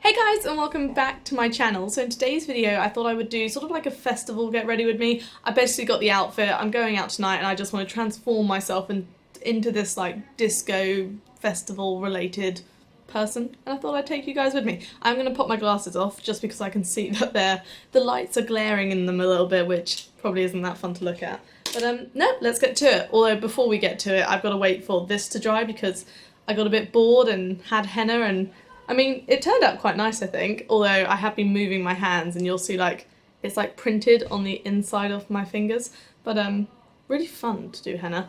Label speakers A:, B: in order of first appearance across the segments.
A: Hey guys, and welcome back to my channel. So in today's video I thought I would do sort of like a festival get ready with me. I basically got the outfit, I'm going out tonight and I just want to transform myself into this like disco festival related person, and I thought I'd take you guys with me. I'm going to pop my glasses off just because I can see that the lights are glaring in them a little bit, which probably isn't that fun to look at. But no, let's get to it. Although before we get to it I've got to wait for this to dry because I got a bit bored and had henna, and I mean, it turned out quite nice, I think, although I have been moving my hands and you'll see like it's like printed on the inside of my fingers, but really fun to do henna.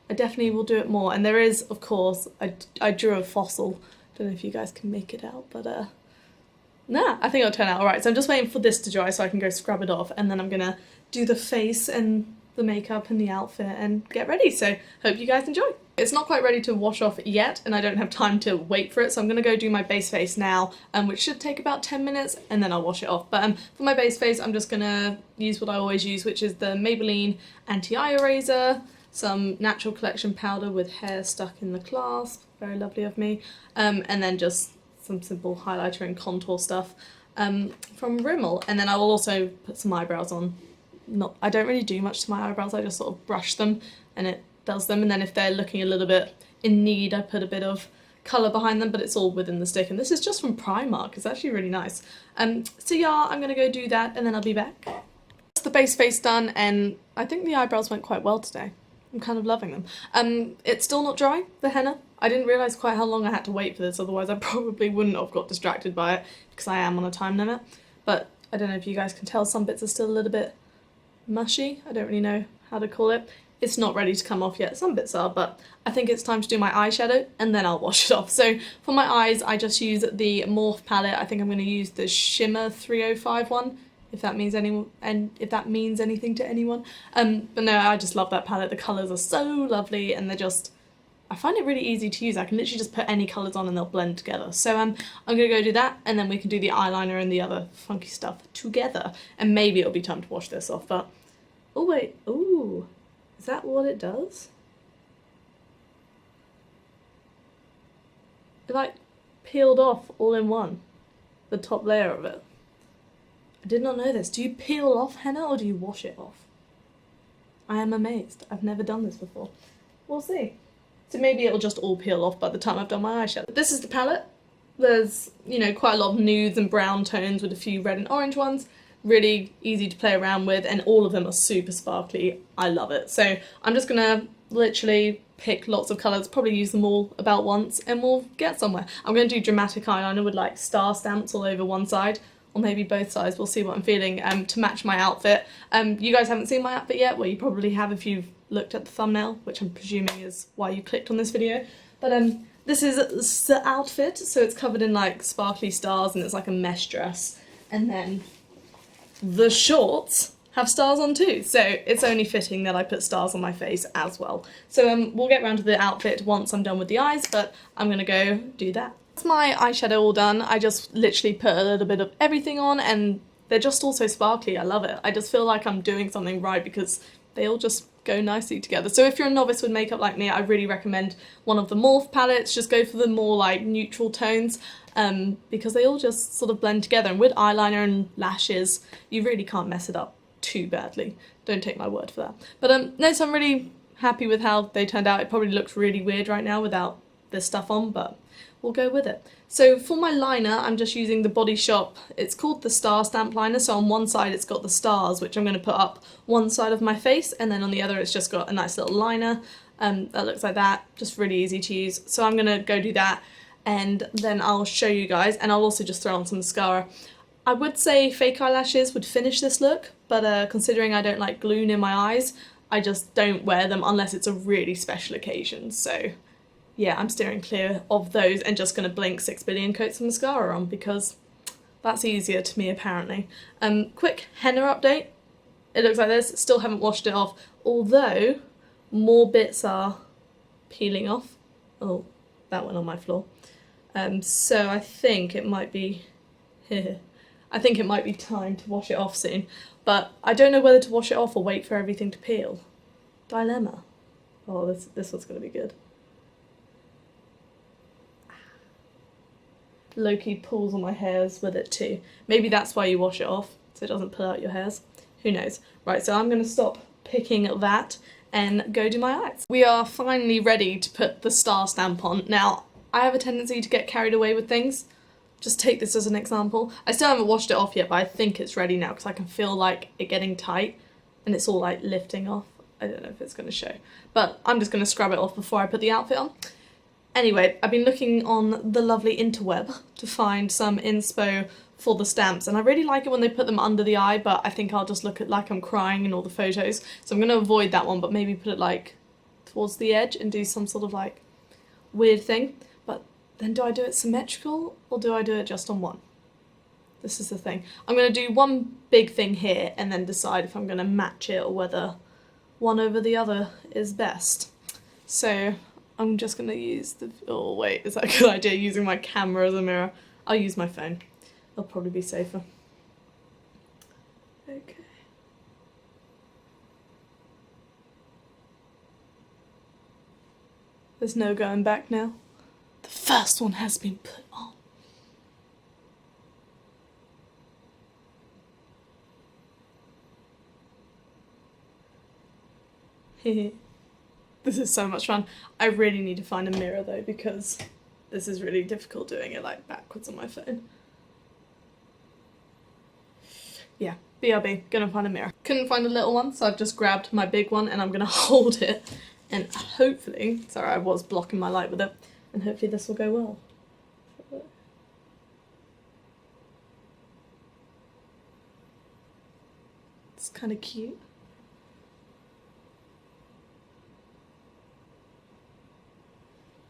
A: I definitely will do it more, and there is, of course, I drew a fossil. Don't know if you guys can make it out, but nah, I think it'll turn out alright. So I'm just waiting for this to dry so I can go scrub it off, and then I'm gonna do the face and the makeup and the outfit and get ready, so hope you guys enjoy. It's not quite ready to wash off yet and I don't have time to wait for it, so I'm gonna go do my base face now, which should take about 10 minutes, and then I'll wash it off. But for my base face I'm just gonna use what I always use, which is the Maybelline Anti-Eye Eraser, some Natural Collection powder with hair stuck in the clasp, very lovely of me, and then just some simple highlighter and contour stuff from Rimmel, and then I will also put some eyebrows on. I don't really do much to my eyebrows, I just sort of brush them and it does them, and then if they're looking a little bit in need I put a bit of colour behind them, but it's all within the stick, and this is just from Primark. It's actually really nice. So yeah, I'm gonna go do that and then I'll be back. That's the base face done, and I think the eyebrows went quite well today. I'm kind of loving them. It's still not dry, the henna. I didn't realise quite how long I had to wait for this, otherwise I probably wouldn't have got distracted by it because I am on a time limit. But I don't know if you guys can tell, some bits are still a little bit mushy. I don't really know how to call it. It's not ready to come off yet, some bits are, but I think it's time to do my eyeshadow and then I'll wash it off. So for my eyes I just use the Morphe palette. I think I'm going to use the Shimmer 305 one, if that means anything to anyone. But no, I just love that palette. The colours are so lovely and they're just, I find it really easy to use. I can literally just put any colours on and they'll blend together. So I'm going to go do that, and then we can do the eyeliner and the other funky stuff together, and maybe it'll be time to wash this off. But oh wait, ooh, is that what it does? It like peeled off all in one, the top layer of it. I did not know this. Do you peel off henna or do you wash it off? I am amazed. I've never done this before. We'll see. So maybe it'll just all peel off by the time I've done my eyeshadow. This is the palette. There's, you know, quite a lot of nudes and brown tones with a few red and orange ones. Really easy to play around with, and all of them are super sparkly. I love it. So I'm just gonna literally pick lots of colours, probably use them all about once, and we'll get somewhere. I'm gonna do dramatic eyeliner with like star stamps all over one side, or maybe both sides, we'll see what I'm feeling, to match my outfit. You guys haven't seen my outfit yet, well you probably have if you've looked at the thumbnail, which I'm presuming is why you clicked on this video. But this is the outfit, so it's covered in like sparkly stars and it's like a mesh dress, and then the shorts have stars on too, so it's only fitting that I put stars on my face as well. So we'll get around to the outfit once I'm done with the eyes, but I'm gonna go do that. That's my eyeshadow all done. I just literally put a little bit of everything on and they're just all so sparkly. I love it. I just feel like I'm doing something right because they all just go nicely together. So if you're a novice with makeup like me, I really recommend one of the Morphe palettes. Just go for the more like neutral tones, because they all just sort of blend together, and with eyeliner and lashes you really can't mess it up too badly. Don't take my word for that. But no, so I'm really happy with how they turned out. It probably looks really weird right now without this stuff on, but we'll go with it. So for my liner, I'm just using the Bodyshop, it's called the Star Stamp Liner, so on one side it's got the stars, which I'm going to put up one side of my face, and then on the other it's just got a nice little liner that looks like that, just really easy to use. So I'm going to go do that, and then I'll show you guys, and I'll also just throw on some mascara. I would say fake eyelashes would finish this look, but considering I don't like glue in my eyes, I just don't wear them unless it's a really special occasion. So yeah, I'm steering clear of those and just going to blink 6 billion coats of mascara on because that's easier to me apparently. Quick henna update. It looks like this. Still haven't washed it off, although more bits are peeling off. Oh, that went on my floor. So I think it might be here. I think it might be time to wash it off soon, but I don't know whether to wash it off or wait for everything to peel. Dilemma. Oh, this one's going to be good. low-key pulls on my hairs with it too. Maybe that's why you wash it off, so it doesn't pull out your hairs. Who knows? Right, so I'm going to stop picking that and go do my eyes. We are finally ready to put the star stamp on. Now, I have a tendency to get carried away with things. Just take this as an example. I still haven't washed it off yet, but I think it's ready now because I can feel like it getting tight and it's all like lifting off. I don't know if it's going to show, but I'm just going to scrub it off before I put the outfit on. Anyway, I've been looking on the lovely interweb to find some inspo for the stamps, and I really like it when they put them under the eye, but I think I'll just look at like I'm crying in all the photos, so I'm going to avoid that one, but maybe put it like towards the edge and do some sort of like weird thing. But then do I do it symmetrical or do I do it just on one? This is the thing. I'm going to do one big thing here and then decide if I'm going to match it or whether one over the other is best. So I'm just going to use the... Oh wait, is that a good idea, using my camera as a mirror? I'll use my phone. It'll probably be safer. Okay. There's no going back now. The first one has been put on. This is so much fun. I really need to find a mirror though, because this is really difficult doing it like backwards on my phone. Yeah, BRB, gonna find a mirror. Couldn't find a little one, so I've just grabbed my big one and I'm gonna hold it and hopefully, sorry I was blocking my light with it, and hopefully this will go well. It's kind of cute.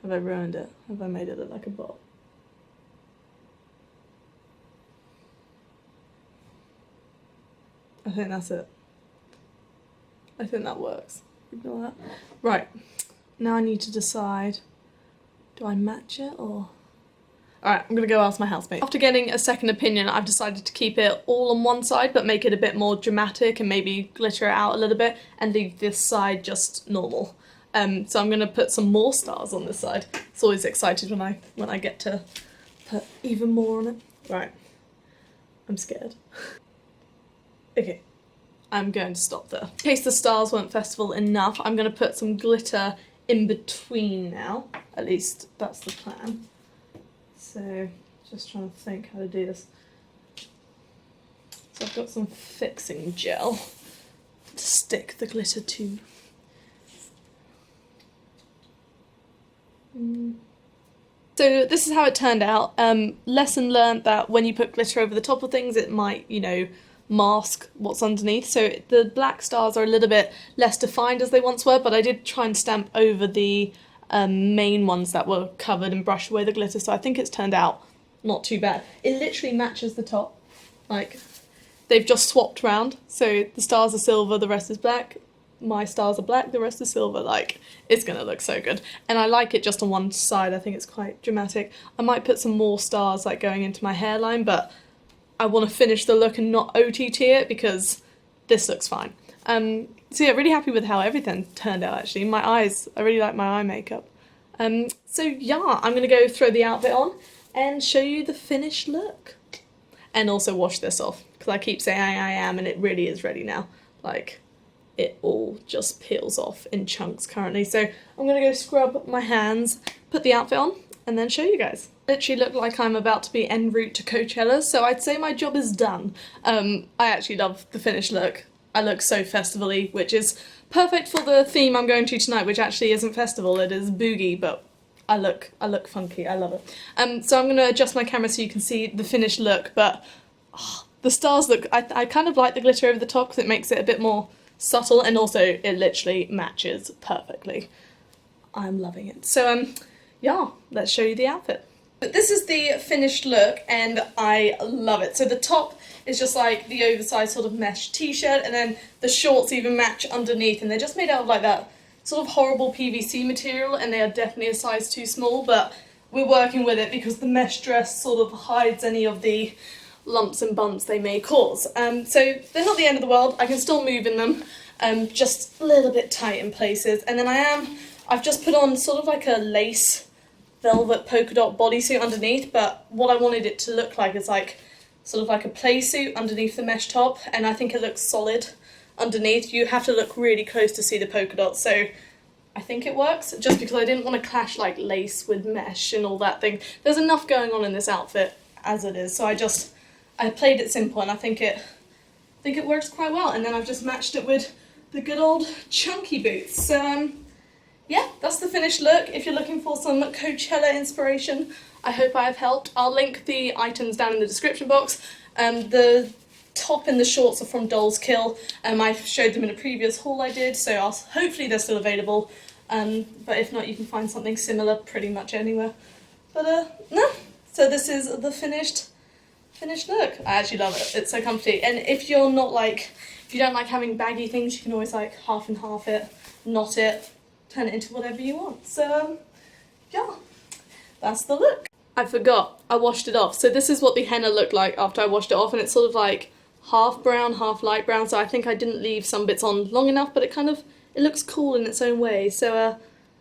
A: Have I ruined it? Have I made it look like a bot? I think that's it. I think that works. Ignore that. Right, now I need to decide, do I match it or... Alright, I'm gonna go ask my housemate. After getting a second opinion, I've decided to keep it all on one side but make it a bit more dramatic and maybe glitter it out a little bit and leave this side just normal. So I'm gonna put some more stars on this side. It's always excited when I get to put even more on it. Right, I'm scared. Okay, I'm going to stop there. In case the stars weren't festival enough, I'm going to put some glitter in between now. At least that's the plan. So, just trying to think how to do this. So I've got some fixing gel to stick the glitter to. So this is how it turned out. Lesson learned that when you put glitter over the top of things, it might, you know, mask what's underneath. So the black stars are a little bit less defined as they once were, but I did try and stamp over the main ones that were covered and brush away the glitter, so I think it's turned out not too bad. It literally matches the top. Like, they've just swapped round, so the stars are silver, the rest is black. My stars are black, the rest is silver. Like, it's gonna look so good. And I like it just on one side, I think it's quite dramatic. I might put some more stars like going into my hairline, but I want to finish the look and not OTT it because this looks fine. So yeah, really happy with how everything turned out actually. My eyes, I really like my eye makeup. So yeah, I'm gonna go throw the outfit on and show you the finished look. And also wash this off, because I keep saying I am, and it really is ready now. Like, it all just peels off in chunks currently. So I'm gonna go scrub my hands, put the outfit on, and then show you guys. Literally look like I'm about to be en route to Coachella, so I'd say my job is done. I actually love the finished look. I look so festival-y, which is perfect for the theme I'm going to tonight, which actually isn't festival, it is boogie, but I look funky, I love it. So I'm going to adjust my camera so you can see the finished look, but oh, the stars look, I kind of like the glitter over the top because it makes it a bit more subtle, and also it literally matches perfectly. I'm loving it. So yeah, let's show you the outfit. But this is the finished look and I love it. So the top is just like the oversized sort of mesh t-shirt, and then the shorts even match underneath, and they're just made out of like that sort of horrible PVC material, and they are definitely a size too small, but we're working with it because the mesh dress sort of hides any of the lumps and bumps they may cause. So they're not the end of the world, I can still move in them, just a little bit tight in places. And then I've just put on sort of like a lace velvet polka dot bodysuit underneath, but what I wanted it to look like is like sort of like a play suit underneath the mesh top, and I think it looks solid underneath. You have to look really close to see the polka dots, so I think it works, just because I didn't want to clash like lace with mesh and all that thing. There's enough going on in this outfit as it is, so I played it simple, and I think it works quite well. And then I've just matched it with the good old chunky boots. So yeah, that's the finished look. If you're looking for some Coachella inspiration, I hope I have helped. I'll link the items down in the description box. The top and the shorts are from Doll's Kill. I showed them in a previous haul I did, so hopefully they're still available. But if not, you can find something similar pretty much anywhere. But no, so this is the finished look. I actually love it. It's so comfy. And if you're not like, if you don't like having baggy things, you can always like half and half it, knot it, turn it into whatever you want. So yeah, that's the look. I forgot, I washed it off. So this is what the henna looked like after I washed it off, and it's sort of like half brown, half light brown, so I think I didn't leave some bits on long enough, but it looks cool in its own way. So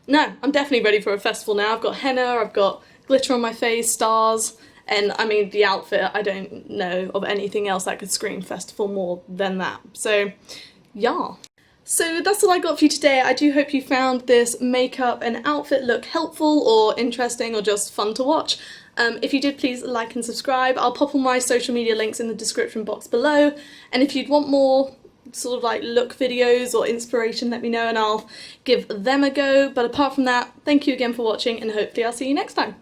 A: no, I'm definitely ready for a festival now. I've got henna, I've got glitter on my face, stars, and I mean the outfit, I don't know of anything else that could scream festival more than that. So yeah. So that's all I got for you today. I do hope you found this makeup and outfit look helpful or interesting or just fun to watch. If you did, please like and subscribe. I'll pop all my social media links in the description box below. And if you'd want more sort of like look videos or inspiration, let me know and I'll give them a go. But apart from that, thank you again for watching, and hopefully I'll see you next time.